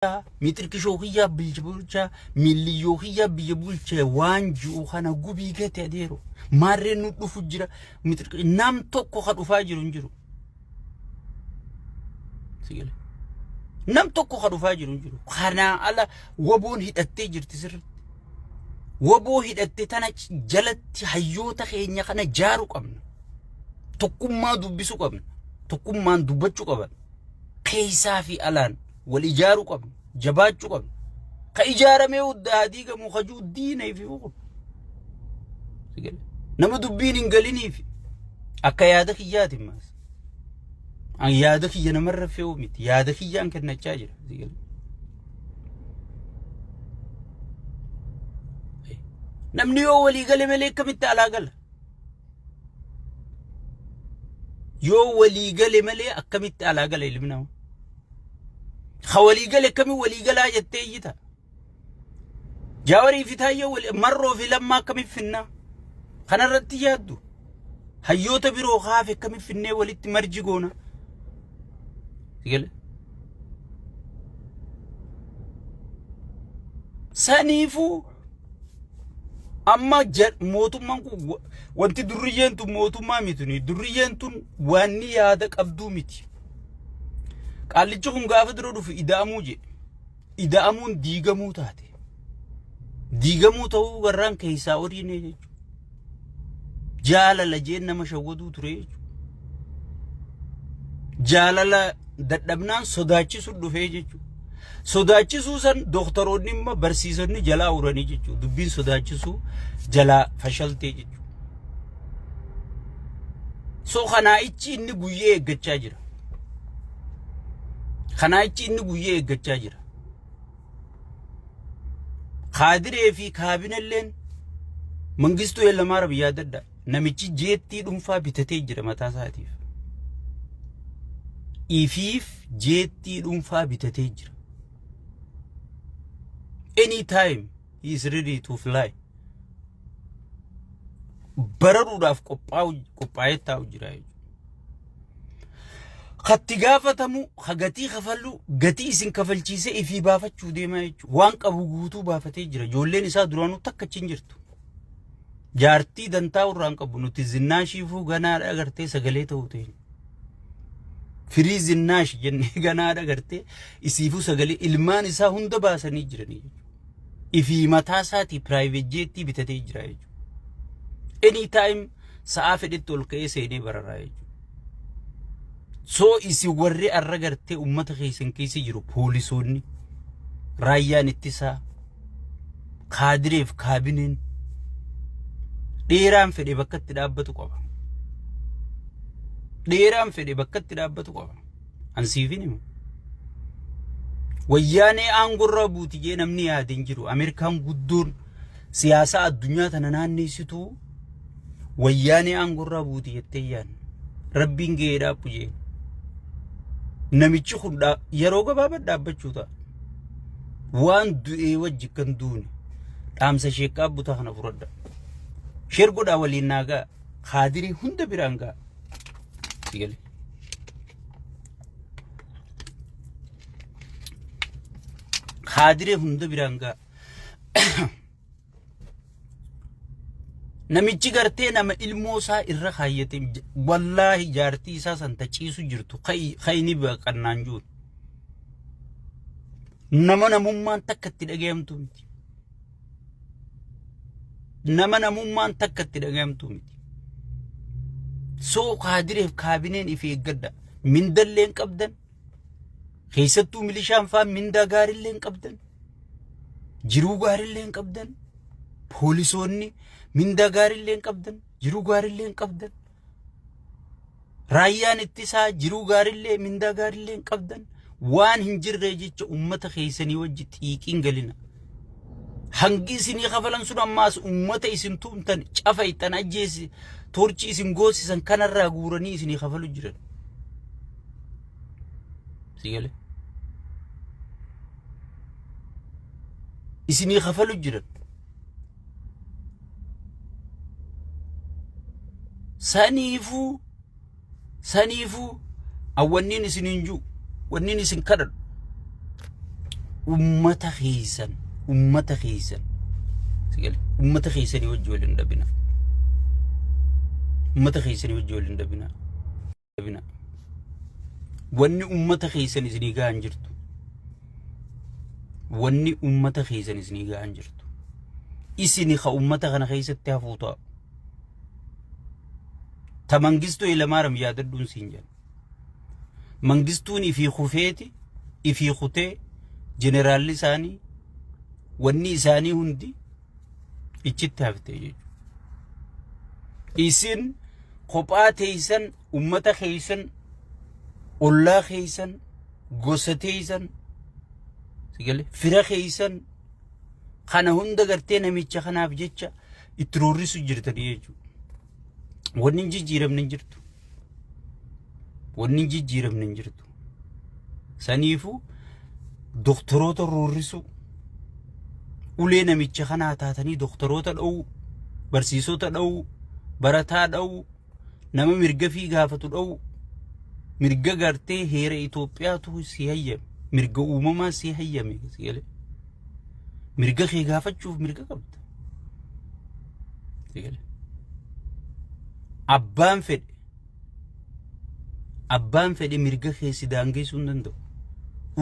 mitirkishoohiyyaa biyya bulchaa miiliyoohiyyaa biyya bulchaa waan ji'u kana gubii gate adeero maarreen nu dhufu jira nam tokko ka dhufaa jiru hin jiru sigale nam tokko ka dhufaa jiru hin jiru kana ala waboon hidhattee jirti sirriitti waboo hidhattee tana jalatti hayyoota keenya kana jaaru qabna tokkummaa dubbisu qabna tokkummaan dubbachuu qabna keeysaa fi alaan wal ijaaru qabna jabaachuu qabna ka ijaaramee uddaadii gamu khajuu diinee fi uqub sigale nama dubbiin hin galiniif akka yaada kiyyaati maas an yaada kiyya namarra fe'u miti yaada kiyyaan kennachaa jira sigale namni yoo walii gale malee akkamitti alaa gala yoo walii gale malee akkamitti alaa gala ilmi namaa خوالي قال كمي ولي قال يتيجتا جاوري في تايو مروا في لما كمي فينا خنا رتيادو هيوتا بيرو خاف كمي فينا ولي تمرجقونا قال سانيفو اما موتو مانكو وانت دريين تو موتو ماميتوني دريين تو واني يادك ابدو ميتي قال لي جون غاف درو في ادامون ديغمو تاتي ديغمو تو غران كيسا اوريني جالا لجين مشودو تري جالا ددبنان سوداچي سودو فيجو سوداچي سوسن دكتوروني ما برسيسني جلا اوراني جچو دبين سوداچي سو جلا فشلتي جچو سو خنا ايچي ني غويه گچا جرا خنايتي إنه بويه جتاجر خادري في كابين اللين منجستو يلا مار بيادة نمشي جيتي دمفا بتتجر متى ساتيف إفيف جيتي دمفا بتتجر anytime he is ready to fly بررو داف قبايتا وجراي خطيغافتمو خغتي خفلو غتي اسن كفلچيسه افي بافچو ديما وان قبو غوتو بافتي جرا جولين اسا درانو تكچين جرتو جارتي دنتاو ران قبو نتي زناشيفو غنا اگرتي سغلي توتي فري زناش جن غنا اگرتي اسيفو سغلي علمان اسا هند باسني جرني افي متاساتي برايفت جيتي بتتي جرا اني تايم سافدتول كيسيني برراي سو إسي ورّي الرجرتي أمته خيسن كيسي جرو بوليسوني رايان اتسا خادري في كابينين ديرام في بكت تدابتو قبا ديرام في بكت تدابتو قبا أنسيفيني وياني أنقر رابوتي جينا مني هادين جرو أمريكان قدون سياسة الدنيا تنانان نيسيتو وياني أنقر رابوتي يتيان ربين غيرا بجين namichi khunda yeroo gabaabaa dhaabbachuuta waan du'ee wajji kan duune dhaamsa sheekaa butaa kana furadda shergodha waliin naagaa khadirii hunda biraangaa sigale khadirii hunda biraangaa namichi gartee nama ilmoosaa irra khayyate wallahi jaartii isaa san taciisu jirtu khayni baqannaan juun nama namummaan takkatti dhagayamtu miti nama namummaan takkatti dhagayamtu miti soo qaadireef kaabineen ifi eeggadda mindalleen qabdan keessattuu milishaan faa mindaa gaarilleen qabdan jiruu gaarilleen qabdan poolisoonni minda gaarilleen qabdan jiruu gaarilleen qabdan raayyaan ittisaa jiruu gaarillee minda gaarilleen qabdan waan hin jirre jecha ummata keessanii wajji xiiqiin galina hangi isinii kafalan sun ammaas ummata isin tumtan cafaytan ajjeesi torchi isin goosisan kanarraa guuranii isinii kafalu jiran sigale isinii kafalu jiran سانيفو أولين سنينجو ونين سنكرر ummata keessan sigale ummata keessan wajji waliin dhabina ummata keessan wajji waliin dhabina wanni ummata keessan isinii gahan jirtu wanni ummata keessan isinii gahan jirtu isini kha ummata kana keessatti hafuuta ta mangistu ilamaaram yaadadduun siin jedhan mangistuun ifii khufeeti ifii khutee generaalli isaanii wanni isaanii hundi ichitti hafte jechuudha isin kophaa teeysan ummata keessan ollaa keessan gosa teeysan sigale fira keessan kana hunda gartee namicha kanaaf jecha itti roorrisu jirtanii jechuudha wanni jijjiiramne jirtu saniifu doktoroota roorrisu ulee namicha kanaa taatanii doktoroota dha'u barsiisota dha'u barataa dha'u nama mirga fi gaafatu dha'u mirga gartee heera Itoophiyaatu si hayyame mirga uumamaa si hayyame sigale mirga kee gaafachuuf mirga qabda sigale abbaan fedhe mirga kee si daangeessuu hin danda'u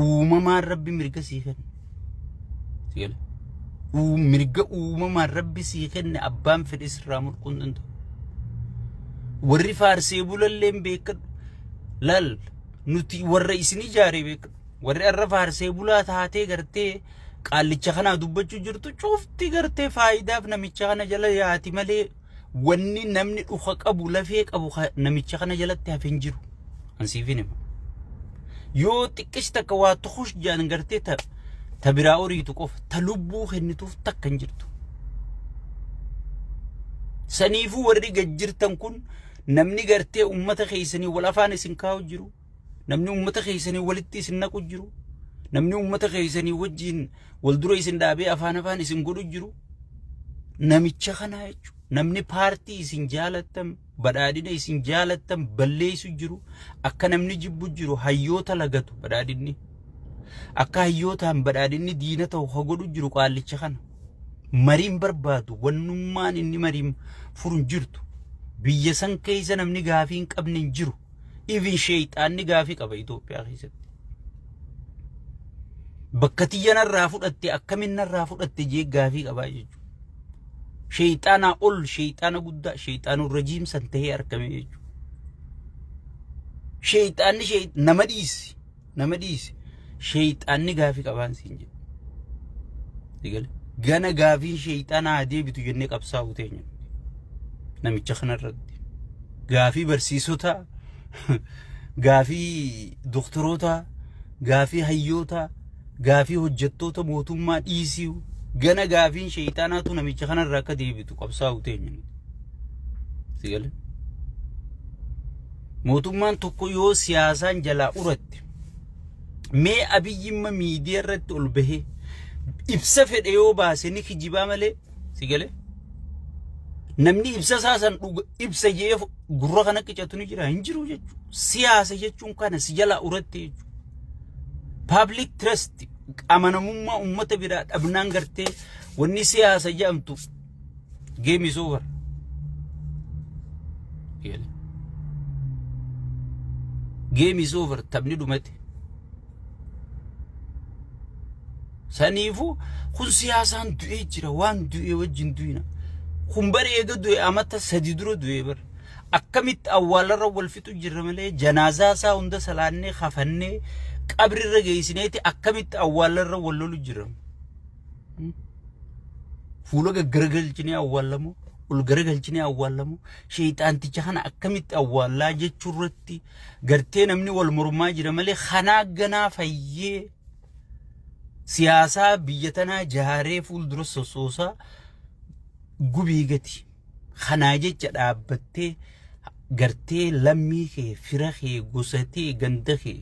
uumamaan rabbi mirga sii kenne sigale mirga uumamaan rabbi sii kenne abbaan fedhe sirraa murquu hin danda'u warri faarsee bulalleen beekadhu lal nuti warra isin ijaaree beekadhu warri arra faarsee bulaa taatee gartee qaallicha kanaa dubbachuu jirtu cufti gartee faayidaaf namicha kana jala yaati malee wanni namni dhuka qabu lafee qabu namicha kana jalatti hafe hin jiru ansiifin hima yoo xiqqis takka waa tukush jaan gartee ta biraa oriitu qofa ta lubbuu kennituuf takka hin jirtu saniifuu warri gajjirtan kun namni gartee ummata keessanii wal afaan isin kaa'u jiru namni ummata keessanii walitti isin naqu jiru namni ummata keessanii wajjin wal dura isin dhaabee afaan isin godhu jiru namicha kana jechuudha namni paartii isin jaalattan badhaadhina isin jaalattan balleessu jiru akka namni jibbu jiru hayyoota lagatu badhaadhinni akka hayyootaan badhaadhinni diina ta'u hagodhu jiru qaallicha kana mariin barbaadu wannummaan inni mariin furun jirtu biyya san keessa namni gaafii hin qabne hin jiru even sheeyxaanni gaafii qaba Itoophiyaa keessatti bakka tiyyanarraa fudhatte akkaminarraa fudhatte jee gaafii qabaa jechuudha sheeyxaana ol sheeyxaana guddaa sheeyxaanul rajiim san tahee argame jechuudha sheeyxaanni nama dhiisi sheeyxaanni gaafii qabaan siin jedhu gana gaafiin sheeyxaanaa deebitu jennee qabsaa'u teenya namicha kanarratti gaafii barsiisota gaafii doktoroota gaafii hayyoota gaafii hojjettoota mootummaa dhiisii gana gaafiin sheeyxaanaatu namicha kanarraa akka deebitu qabsaa'u teenya sigale mootummaan tokko yoo siyaasaan jalaa uratte mee abiyyimma miidiyaa irratti ol bahee ibsa fedhe yoo baase ni kijibaa malee sigale namni ibsa saasan ibsa jee gurra kana qicatu ni jira hin jiru jechuudha siyaasa jechuun kana si jalaa uratte jechuudha public trust amanamummaa ummata biraa dhabnaan gartee wanni siyaasa jedhamtu game is over game is over taphni dhumate saniifu kun siyaasaan du'ee jira waan du'ee wajjin du'ina kun bareega du'e amata sadi dura du'e bar akkamitti awwaalarra wal fixu jirra malee janaazaa isaa hunda salaannee khafannee qabrirra geessineeti akkamitti awwaalarra wal lolu jirra fuula gaggaragalchinee awwaalamu ol garagalchinee awwaalamu sheeyxaanticha kana akkamitti awwaalaa jechuurratti gartee namni wal mormaa jira malee kanaa ganaa fayyee siyaasaa biyya tanaa jaaree fuuldura sosoosaa gubii gati kanaa jecha dhaabbattee gartee lammii kee fira kee gosatee ganda kee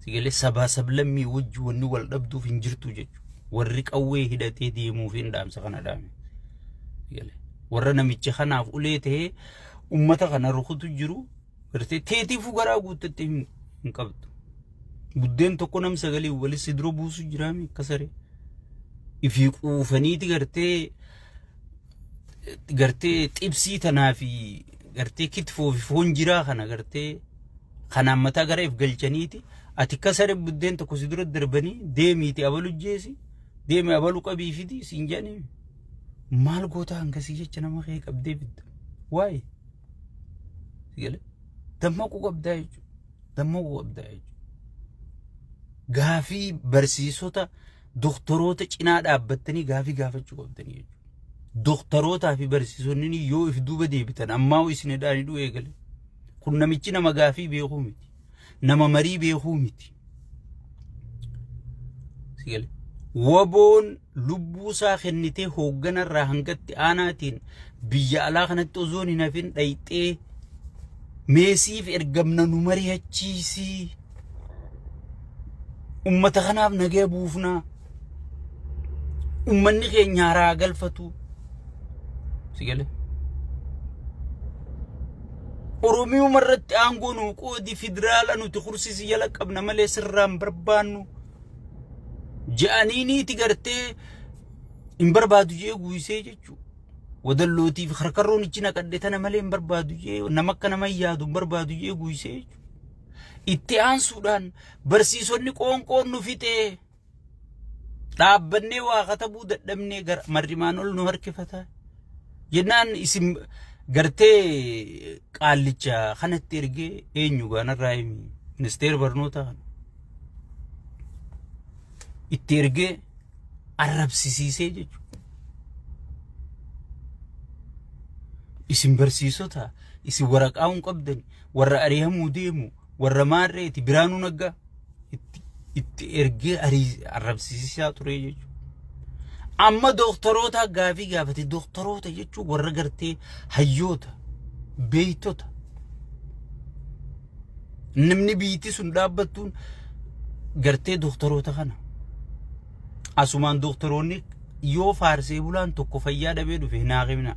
sigale sabaa sablammii wajji wanni wal dhabduuf hin jirtu jechuudha warri qawwee hidhatee deemuuf hin dhaamsa kana dhaame sigale warra namicha kanaaf ulee ta'ee ummata kana rukutu jiru gartee teetiifuu garaa guuttattee hin qabdu buddeen tokko nam sagalee walitti dura buusu jiraami akkasare ifii quufaniiti gartee xibsii tanaa fi gartee kitfoo fi foon jiraa kana gartee kanaan mataa gara if galchaniiti ati kasare buddeen tokko si dura darbanii deemiiti abalu jeesi deemi abalu qabii fidi siin jedhanii maal goota hangasii jecha nama kee qabdee bidda waa'ee sigale dammaquu qabdaa jechuudha dammaquu qabdaa jechuudha gaafii barsiisota doktoroota cinaa dhaabbattanii gaafii gaafachuu qabdanii jechuudha doktorootaa fi barsiisonni yoo if duuba deebitan ammaa isin dhaanii dhuu eegale kun namichi nama gaafii beekuu miti nama marii beekuu miti sigale waboon lubbuu isaa kennitee hoogganarraa hangatti aanaatiin biyya alaa kanatti osoon hin hafin dhayxee meesiif ergamna nu mari'achiisii ummata kanaaf nagee buufnaa ummanni keenya haaraa galfatu sigale Oromiyaa marratti aangoo nu qoodi federaala nuti kursisi yala qabna malee sirraan barbaannu ja'aniiniiti gartee hin barbaadu jee guysee jechuudha wadallootiif harkarroon ichi naqadde tana malee hin barbaadu jee nama akka nama yaadu hin barbaadu jee guysee jechuudha itti aansuudhaan barsiisonni qoonqoon nu fixee dhaabbannee waa katabuu dadhabnee gara marrimaan ol nu harkifataa jennaan isin gartee qaallicha kanatti ergee eenyu gaanarraa himi ministeera barnoota itti ergee arrabsisiisee jechuudha isin barsiisota isin waraqaa hin qabdan warra ari'amuu deemu warra maarreeti biraanuu naggaa itti ergee arrabsisiisaa ture jechuudha amma doktoroota gaafii gaafate doktoroota jechuun warra gartee hayyoota beeytota namni biitii sun dhaabbattuun gartee doktoroota kana asumaan doktoroonni yoo faarsee bulaan tokko fayyaa dhabee dhufe naaqimna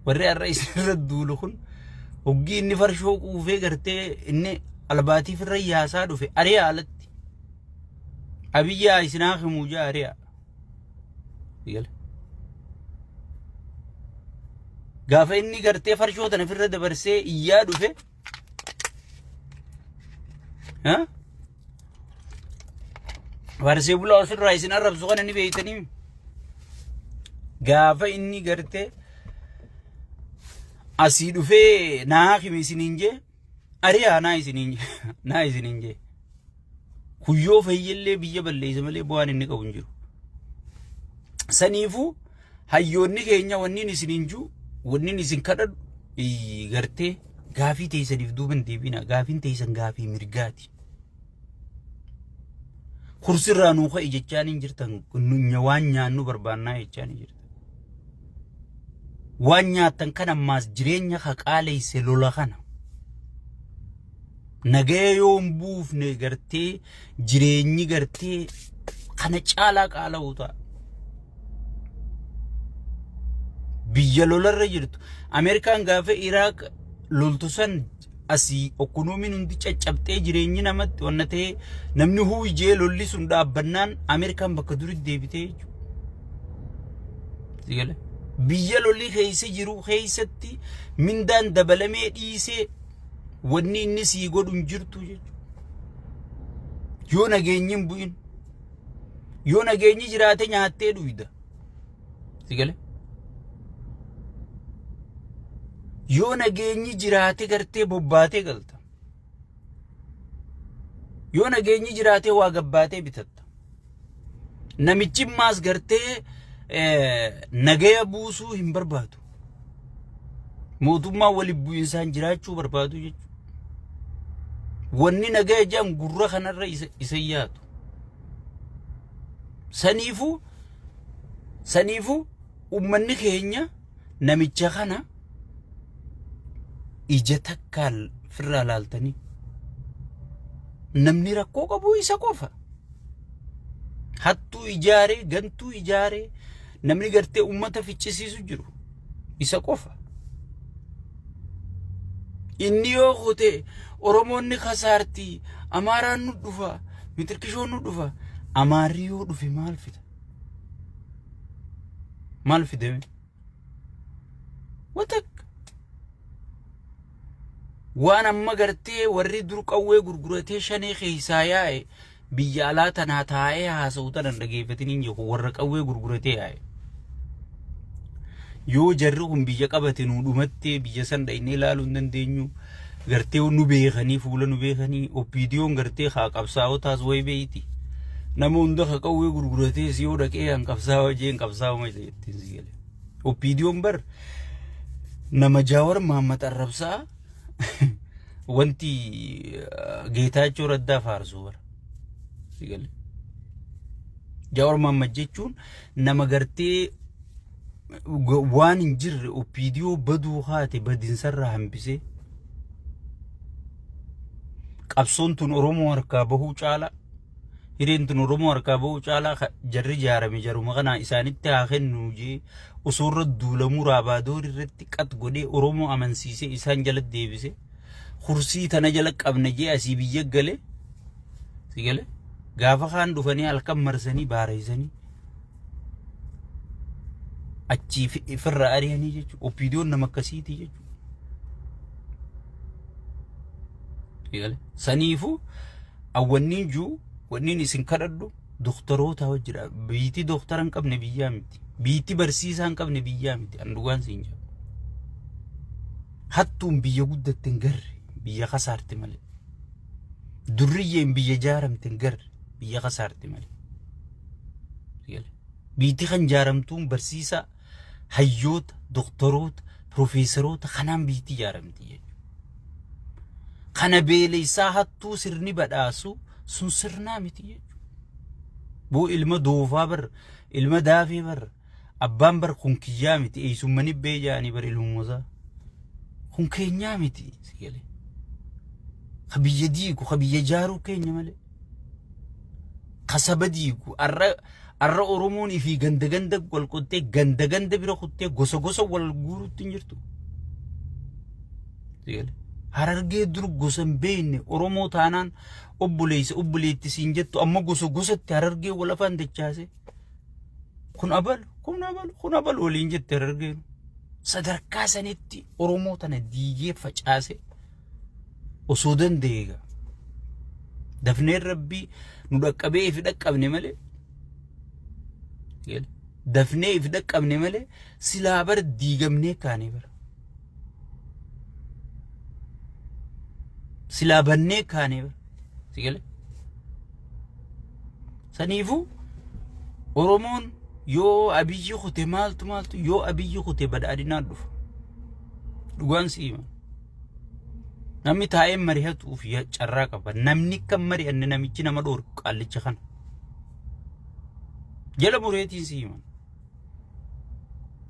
warri har'a isinirra duulu kun hoggii inni farshoo quufee gartee inni albaatiif irra yaasaa dhufe ari'a alatti abiyyaa isinaa himuu jaa ari'a gaafa inni gartee farshoo tana firra dabarsee iyyaa dhufe farsee bulaa osirraa isin arrabsu kana ni beeytanii gaafa inni gartee asii dhufee naa himi isiniin jee ari'aa naa isiniin jee kuyyoo fayyillee biyya balleessa malee bu'aan inni qabu hin jiru saniifu hayyoonni keenya wanniin isiniin jiru wanniin isin kadhadhu gartee gaafii teessaniif duuban deebina gaafiin teessan gaafii mirgaati kursirraa nuu ka'i jechaan hin jirtan waan nyaannu barbaannaa jechaan hin jirtan waan nyaattan kan ammaas jireenya haqaaleyse lola kana nagaya yoo hin buufne gartee jireenyi gartee kana caalaa qaala'uu ta'a biyya lolarra jirtu Ameerikaan gaafa Iraaq loltusan asii ekonomiin hundi caccabtee jireenyi namatti wanna ta'e namni huujee lolli sun dhaabbannaan Ameerikaan bakka duritti deebitee jechuudha biyya lolli keessa jiru keessatti mindaan dabalamee dhiisee wanni inni sii godhu hin jirtu jechuudha yoo nageenyi hin bu'in yoo nageenyi jiraate nyaattee dhuyda sigale yoo nageenyi jiraate gartee bobbaatee galta yoo nageenyi jiraate waa gabbaatee bitatta namichi maas gartee nagaya buusuu hin barbaadu mootummaa wali bu'insaan jiraachuu barbaadu jechuudha wanni nagaya jaan gurra kanarra isa yaatu saniifu ummanni keenya namicha kana ija takkaal firraa laaltanii namni rakkoo qabu isa qofa hattuu ijaaree gantuu ijaaree namni gartee ummata ficcisiisu jiru isa qofa inni yoo qote Oromoonni kasaartii Amaaraan nu dhufa mitirkishoon nu dhufa Amaarri yoo dhufe maal fida maal fidame watak waan amma gartee warri dur qawwee gurguratee shanee keessaa yaa'e biyya alaa tanaa taa'ee haasa'uutan hin dhageeffatiniin jiru warra qawwee gurguratee yaa'e yoo jarri kun biyya qabate nu dhumattee biyya san dhaynee ilaaluu hin dandeenyu gartee nu beekanii fuula nu beekanii oppiidiyoon gartee haa qabsaa'otaas way beeyti nama hunda haa qawwee gurguratee si yoo dhaqee han qabsaa'oo jeen qabsaa'oo malee jettiin si galee oppiidiyoon bar nama Jaawar Mahammad Arrabsaa wanti Geetaachoo Raddaa faarsu bar si galee Jaawar Mahammad jechuun nama gartee waan hin jirre oppiidiyoo baduu haate badinsarraa hambisee qabsoon tun Oromoo harkaa bahuu caala hireen tun Oromoo harkaa bahuu caala jarri jaarame jaruma kana isaanitti haa kennu jee usurra duulamuu raabaadoor irratti qat godhee Oromoo amansiisee isaan jala deebise kursii tana jala qabna jee asii biyya gale si gale gaafa kaan dhufanii halkan marsanii baareessanii achi firra ari'anii jechuudha oppiidiyoon nama akkasiiti jechuudha saniifu awwanniin juu wanniin isin kadhadhu doktoroota wajjira biitii doktara hin qabne biyyaa miti biitii barsiisaa hin qabne biyyaa miti andugaan siin jedhu hattuun biyya guddatte hin garre biyya kasaarte malee durriyyeen biyya jaaramte hin garre biyya kasaarte malee biitii kan jaaramtuun barsiisaa hayyoota doktoroota profeesaroota kanaan biitii jaaramti jechuudha kana beeleysaa hattuu sirni badhaasu sun sirnaa miti jechuudha boo ilma doofaa bar ilma daafee bar abbaan bar kun kiyyaa miti eessummani beejaanii bar ilmuusaa kun keenyaa miti sigalee kabiyya diigu kabiyya jaaruu keenya malee kasaba diigu arra Oromoon fi ganda wal qottee ganda bira qottee gosa wal guurutti hin jirtu sigalee Harargee dur gosan beeyne Oromoo taanaan obboleetti siin jettu amma gosatti Harargee wal afaan dachaase kun abal waliin jette Harargeen sadarkaa sanitti Oromoo tana diigee facaase osoo dandeega dafnee rabbii nu dhaqqabee ifi dhaqqabne malee dafnee ifi dhaqqabne malee silaa bar diigamnee kaanee bara silaa bannee kaanee bara sigale saniifu Oromoon yoo abiyyi kute maaltu yoo abiyyi kute badhaadhinaan dhufa dhugaan siima namni taa'ee mari'atuuf carraa qaba namni kan mari'anne namichi nama dhoor qaallicha kana jala mureetiin siima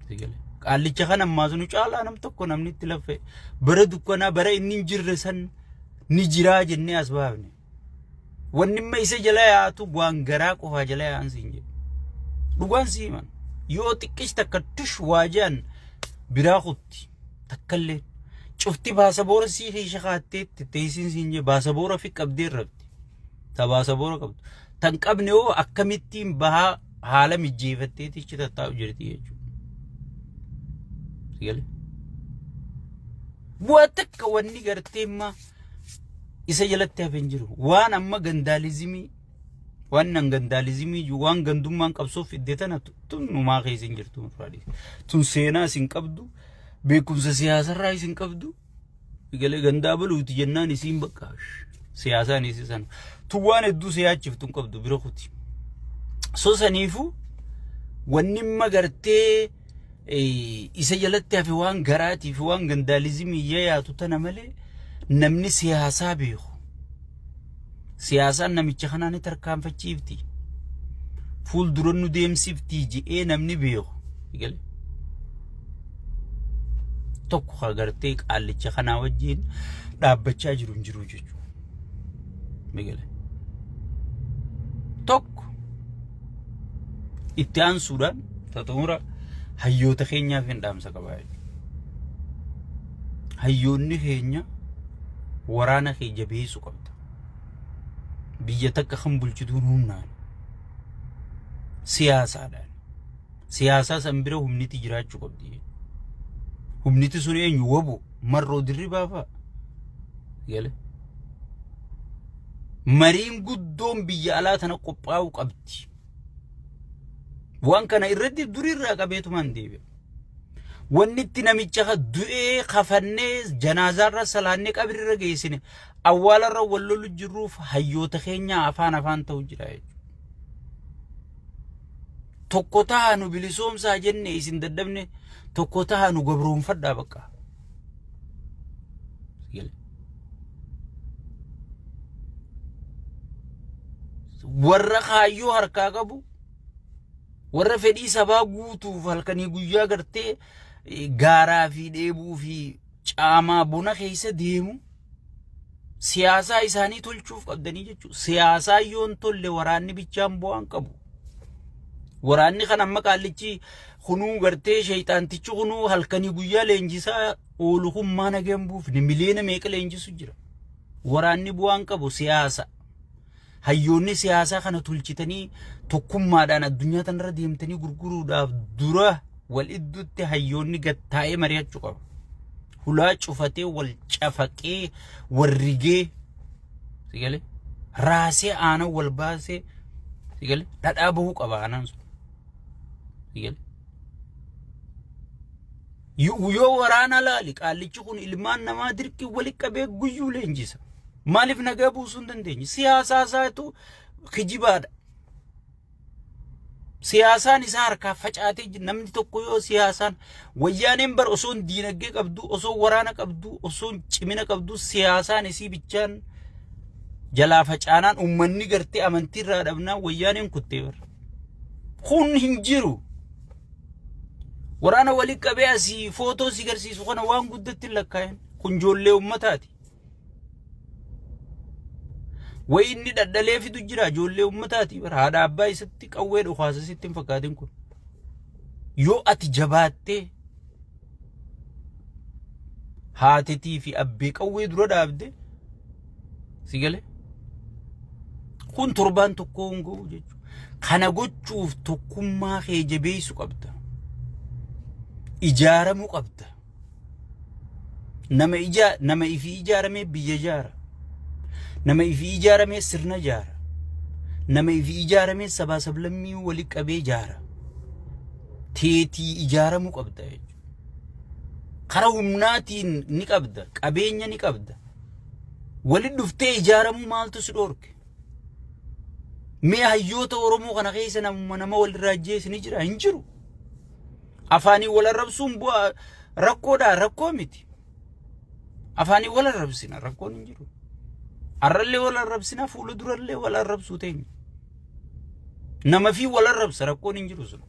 sigale qaallicha kana ammaasunu caalaa nam tokko namni itti laffe bara dukkanaa bara inni hin jirre san ni jiraa jennee as baafne wanni amma isa jala yaatu waan garaa qofaa jala yaa'an siin jedhu dhugaan siiman yoo xiqqis takka tush waajaan biraa kutti takkallee cufti baasaboora sii keessa kaatteetti teessiin siin jedhu baasaboora fi qabdee irratti ta baasaboora qabdu tan qabne yoo akkamittiin bahaa haala mijjeefatteeti ichi tattaa'u jirti jechuudha sigale bu'aa takka wanni gartee immaa isa jalatti hafeen jiru waan amma gandaalizimii waan gandaalizimii waan gandummaan qabsoof iddetana tun numaa keessa hin jirtu muraadhi tun seenaa isin qabdu beekumsa siyaasarraa isin qabdu galee gandaa baluuti jennaan isin bakka siyaasaan isisan tun waan hedduu siyaachiftuun qabdu bira kuti so saniifu wanni magartee isa jalatti hafe waan garaatii fi waan gandaalizimii yaatu tana malee namni siyaasaa beeku siyaasaan namicha kanaan tarkaanfachiifti fuul dura nu deemsifti jedhee namni beeku gale tokko agartee qaallicha kanaa wajjin dhaabbachaa jiru hin jiru jechuudha gale tokko itti aansuudhaan tatumura hayyoota keenyaaf hin dhaamsa qabaa hayyoonni keenya waraana kee jabeessuu qabda. Biyya takka kan bulchituun humnaan siyaasaadhaan. Siyaasaa san bira humniti jiraachuu qabdi. Humniti sun eenyu wabu marroo dirribaa fa'a. Gale. Mariin guddoon biyya alaa tana qophaa'uu qabdi. Waan kana irratti durirraa qabeetumaan deebi'a. Wanni itti namicha du'ee kafannee janaazarra salaannee qabrirra geessine awwaalarra wallolu jirruuf hayyoota keenya afaan ta'u jira jechuudha. Tokko taanu bilisoomsaa jenne isin daddabne tokko taanu gabroonfadhaa bakka. Warra kaayyoo harkaa qabu warra fedhii sabaa guutuuf halkanii guyyaa gartee gaaraa fi dheebuu fi caamaa bona keessa deemu siyaasaa isaanii tolchuuf qabdanii jechuudha. Siyaasaa yoon tolle waraanni bichaan bu'aan qabu. Waraanni kan amma qaallichi kunuu gartee shayxaantichi kunuu halkanii guyyaa leenjisaa oolu kun maana gembuuf ni miliyoona meeqa leenjisu jira. Waraanni bu'aan qabu siyaasa. Hayyoonni siyaasaa kana tolchitanii tokkummaadhaan addunyaa tanarra deemtanii gurguruudhaaf dura wal idduutti hayyoonni gattaa'ee mari'achuu qabu. Hulaa cufatee wal cafaqee wal rigee sigale raasee aana wal baasee sigale dhadhaa bahuu qaba aanaan sun sigale. Yoo waraana laali qaallichi kun ilmaan namaa dirqii wali qabee guyyuu leenjisa. Maaliif nagaa buusuu hin dandeenye? Siyaasaa isaatu kijibaadha. Siyaasaan isaa harkaa facaatee namni tokko yoo siyaasaan wayyaaneen bar osoo diinagdee qabdu osoo waraana qabdu osoo cimina qabdu siyaasaan isii bichaan jalaa facaanaan ummanni gartee amantii irraa dhabnaa wayyaaneen kuttee bar. Kun hin jiru. Waraana walii qabee asii footoo si garsiisu kana waan guddatti lakkaa'en kun ijoollee ummataati. Way inni daddalee fidu jira ijoollee ummataati bar haadha abbaa isatti qawwee dhukaasa sitti hin fakkaatin kun. Yoo ati jabaattee haatetii fi abbee qawwee dura dhaabde sigale kun torbaan tokko hin ga'u jechuudha. Kana gochuuf tokkummaa kee jabeessuu qabda. Ijaaramuu qabda. Nama ifi ijaaramee biyya ijaara. Nama ifi ijaaramee sirna ijaara. Nama ifi ijaaramee sabaa sablammii walii qabee ijaara. Teetii ijaaramuu qabda jechuudha. Karaa humnaatiin ni qabda. Qabeenya ni qabda. Walii dhuftee ijaaramuu maaltu si dhorke? Mee hayyoota Oromoo kana keessa nama walirraa ajjeese ni jira? Hin jiru. Afaanii wal arrabsuun bu'aa rakkoodhaa rakkoo miti. Afaanii wal arrabsina rakkoon hin jiru. Arrallee wal arrabsina fuula durallee wal arrabsuu teenya. Nama fi wal arrabsa rakkoon hin jiru sun.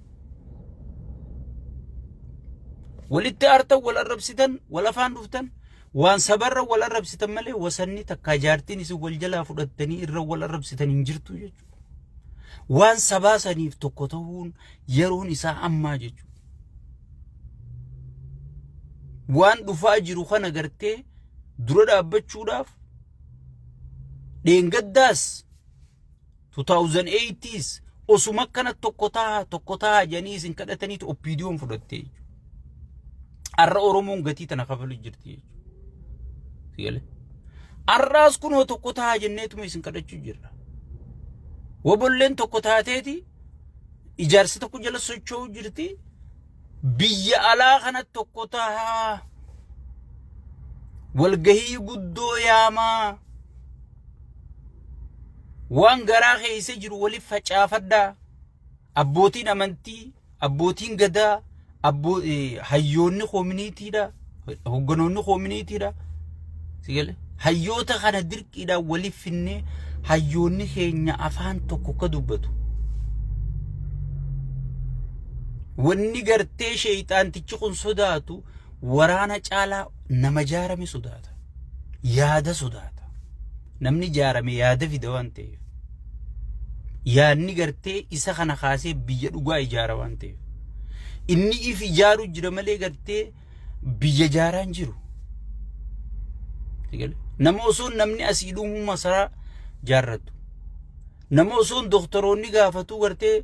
Walitti aartan wal arrabsitan wal afaan dhuftan waan sabarra wal arrabsitan malee wasanni takka jaartiin isin wal jalaa fudhattanii irra wal arrabsitan hin jirtu jechuudha. Waan sabaa saniif tokko ta'uun yeroon isaa ammaa jechuudha. Waan dhufaa jiru kana gartee dura dhaabbachuudhaaf dheengaddaas 2008s osuma kana tokko ta'a janii isin kadhataniitu oppiidiyoon fudhattee jechuudha. Arra Oromoon gatii tana kafalu jirti jechuudha. Arraas kunoo tokko ta'a jenneetuma isin kadhachuu jirra. Wabolleen tokko taateeti ijaarsa tokko jala socho'uu jirti. Biyya alaa kana tokko ta'a walgahii guddoo yaamaa waan garaa keessa jiru waliif facaafadhaa. Abbootiin amantii, abbootiin gadaa, hayyoonni koominiitiidha, hogganoonni koominiitiidha. Sigale hayyoota kana dirqiidhaan waliif finnee hayyoonni keenya afaan tokko ka dubbatu. Wanni gartee shayxaantichi kun sodaatu waraana caalaa nama jaarame sodaata. Yaada sodaata. Namni jaarame yaada fida waan ta'eef. Yaadni gartee isa kana kaasee biyya dhugaa ijaara waan ta'eef. Inni if ijaaru jira malee gartee biyya ijaaraan jiru. nama osoo namni asii dhumu masaraa jaarratu nama osoo doktoroonni gaafatu gartee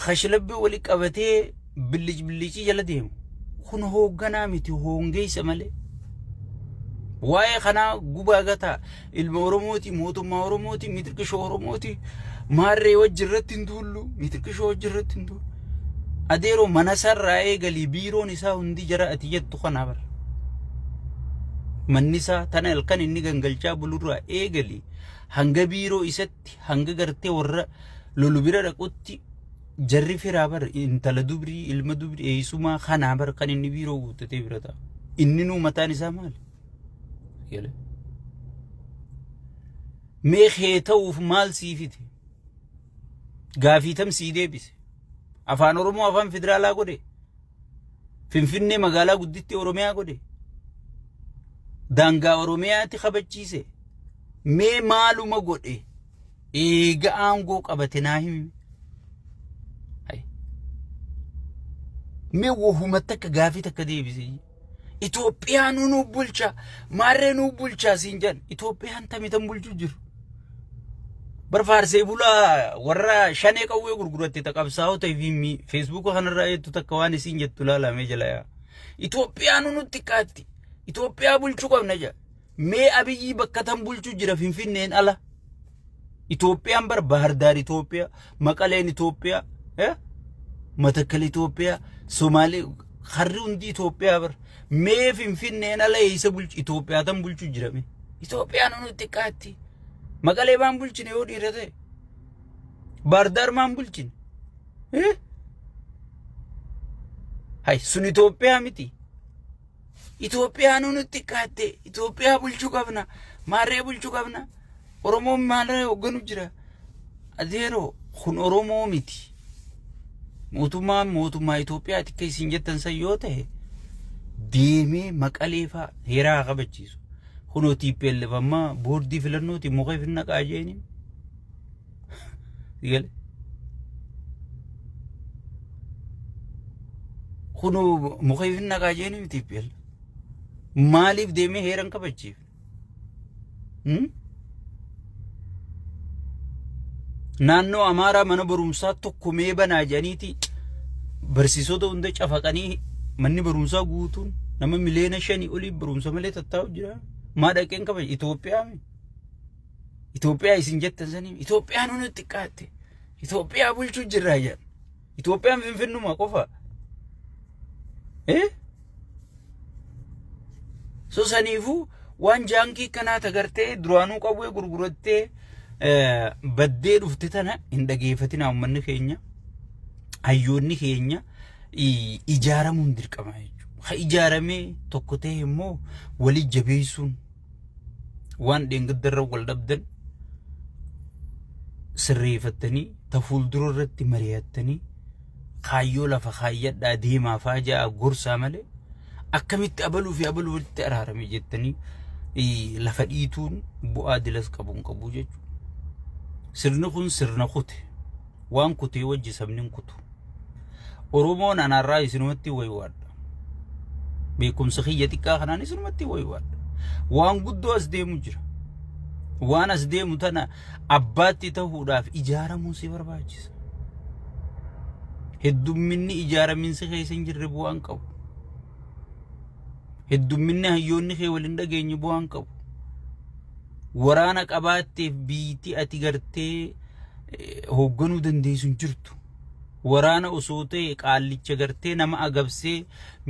khashlabbi wali qabatee billici jala deemu kun hoogganaa miti hoongeessa malee waa'ee kana gubaa gataa ilma oromooti mootummaa oromooti mitirqishoo oromooti maarree wajjirratti hin duullu mitirqishoo wajjirratti hin duullu adeeroo mana sarraa eegalii biiroon isaa hundi jara ati jettu kana bara manni isaa tana halkan inni gangalchaa bulurraa eegalii hanga biiroo isatti hanga gartee warra lolu bira dhaqutti jarri firaa bar intala dubrii ilma dubrii eessumaa kanaa bar kan inni biiroo guuttatee bira ta'a inni nuu mataan isaa maali mee ta'uuf maal siifite gaafii tam sii deebise afaan oromoo afaan federaalaa godhe finfinnee magaalaa gudditti oromiyaa godhe daangaa oromiyaatti kabachiise mee maaluma godhe eega aangoo qabate naa himi mee wohuma takka gaafii takka deebise Itoophiyaan nu bulcha maarree nu bulcha sinjan Itoophiyaan tamitan bulchu jiru barfaarsee bulaa warra shanee qawwee gurguratte taqabsaa'oo ta'e Facebook kanarraa eettu takka waan isin jettu laalamee jala yaa Itoophiyaan nu xiqqaatti Itoophiyaa bulchuu qabna jaa mee abiyyi bakka tan bulchu jira finfinneen ala Itoophiyaan bar Bahardaar Itoophiyaa Maqaleen Itoophiyaa Matakkal Itoophiyaa Somaalee harri hundi Itoophiyaa bar mee finfinneen ala eessa bulchu Itoophiyaa tan bulchu jira mee Itoophiyaan nu xiqqaatti Maqalee baan bulchine yoo dhiira ta'e Bahardaar maan bulchine hay sun Itoophiyaa miti Itoophiyaa nu xiqqaatte Itoophiyaa bulchuu qabna maarree bulchuu qabna Oromoon maarree hogganu jira adeeroo kun Oromoo miti mootummaa Itoophiyaa tikka isin jettan san yoo ta'e deemee Maqalee faa heeraa qabachiisu kunoo TPLF amma boordii filannooti muka finna qaajeeni digale kunoo muka finna qaajeeni TPLF maaliif deemee heeran qabachiif naannoo Amaaraa mana barumsaa tokko mee banaa jedhaniiti barsiisota hunda cafaqanii manni barumsaa guutuun nama miliyoona 5 olii barumsa malee tattaa'u jira maa dhaqeen qaba Itoophiyaa isin jettan sanii Itoophiyaan nu xiqqaatte Itoophiyaa bulchuu jirraa jedhan Itoophiyaan finfinnuma qofa so saniifuu waan jaankii kanaa tagartee duraanuu qawwee gurgurattee baddee dhufte tana hin dhageeffatina uummanni keenya hayyoonni keenya ijaaramuun dirqama jechuudha ha ijaaramee tokko ta'e immoo wali jabeessuun waan dheengaddarra wal dhabdan sirreeffattanii ta fuuldura irratti mari'attanii kaayyoo lafa kaayyadhaa deemaa faa ja'a gorsaa malee akkamitti abaluu fi abaluu walitti araarame jettanii lafa dhiituun bu'aa dilas qabuun qabu jechuudha sirni kun sirna kute waan kutee wajji sabnin kutu Oromoon anarraa isinumatti waywaadha beekumsa xiyya xiqqaa kanaan isinumatti waywaadha waan guddoo as deemu jira waan as deemu tana abbaatti ta'uudhaaf ijaaramuun si barbaachisa heddumminni ijaaraminsi keessa hin jirre bu'aan qabu heddumminni hayyoonni kee waliin dhageenye bu'aan qabu waraana qabaatteef biitii ati gartee hoogganuu dandeessu hin jirtu waraana osoo ta'e qaallicha gartee nama agabsee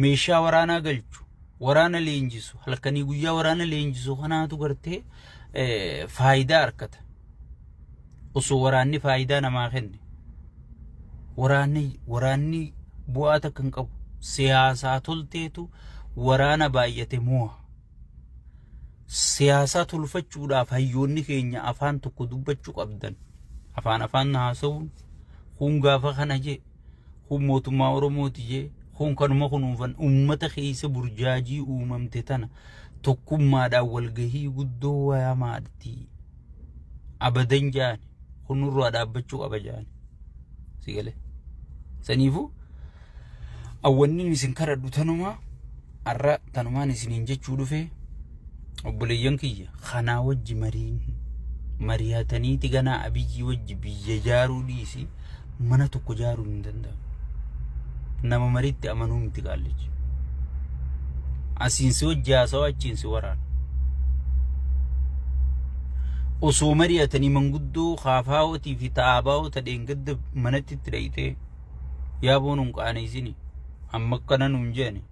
meeshaa waraanaa galchu waraana leenjisu halkanii guyyaa waraana leenjisu kanaatu gartee faayidaa argata osoo waraanni faayidaa namaa kenne waraanni bu'aa takka hin qabu siyaasaa tolteetu waraana baay'ate mo'a siyaasaa tolfachuudhaaf hayyoonni keenya afaan tokko dubbachuu qabdan afaan haasa'uun kun gaafa kana je kun mootummaa Oromooti je kun kanuma kunuunfan ummata keessa burjaajii uumamte tana tokkummaadhaan walgahii guddoo waamaadti abadan jaan kunurraa dhaabbachuu qaba jaan sigale saniifu awwanni isin karadhu tanuma arra tanumaan isiniin jechuu dhufe obboleeyyan kiyya kanaa wajji mari'ataniiti ganaa abiyyi wajji biyya jaaruu dhiisi mana tokko jaaruu hin danda'amu. Nama mariitti amanuu miti qaallichi. Asiinsi wajji haasawaa achiinsi waraana. Osoo mari'atanii manguddoo kaafaawwatii fi taa'abaawwata dheengadda manatti itti dhayitee yaaboon hin qaaneessini amma akkana nuun jeeni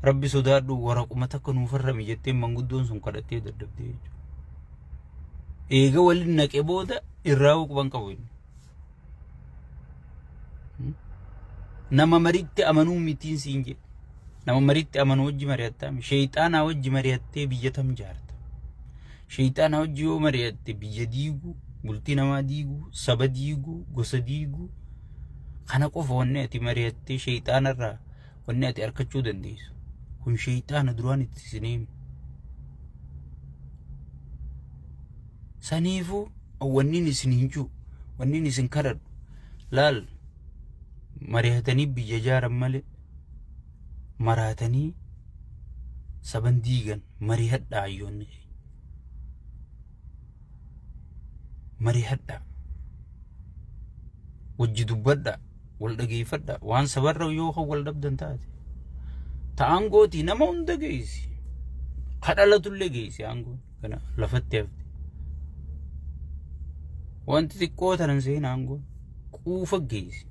rabbi sodaadhu waraquma takka nuuf harrami jettee manguddoon sun kadhattee daddabdee jechuudha. Eega waliin naqee booda irraa quban qabu inni. Nama mariitti amanuu mitiin siin jedhe. Nama mariitti amanuu wajji mari'attaami. Sheeyxaanaa wajji mari'attee biyya tam jaarta. Sheeyxaanaa wajji yoo mari'atte biyya diiguu, bultii namaa diiguu, saba diiguu, gosa diiguu. Kana qofa wanni ati mari'attee sheeyxaanarraa wanni ati arkachuu dandeessu. Kun sheeyxaana duraan itti sineemi. Saniifuu wanniin isin hinjuu, wanniin isin kadhadhu. Laal mari'atanii biyya jaaran malee maraatanii saban diigan mari'adhaa ayyoonni. Mari'adhaa. Wajji dubbadhaa. Wal dhageeffadhaa. Waan sabarra yoo kan wal dhabdan taate. Ta'aan gootii nama hunda geessi. Kadhalatullee geessi aangoon kana lafatti hafte. Wanti xiqqoo tanan seen aangoon quufa geessi.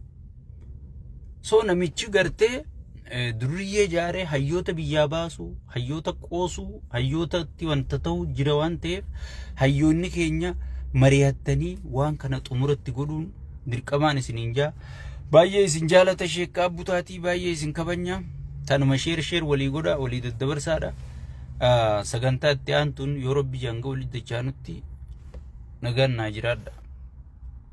So namichi gartee duriyyee jaaree hayyoota biyyaa baasuu, hayyoota qoosuu, hayyootatti wanta ta'u jira waan ta'eef hayyoonni keenya mari'attanii waan kana xumuratti godhuun dirqamaan isiniin jaa. Baay'ee isin jaalata sheekkaa butaatii baay'ee isin kabanya. Tanuma sheer walii godhaa walii daddabarsaadha. Sagantaa itti aantuun yoo rabbi janga walii dachaanutti nagaan naa jiraadha.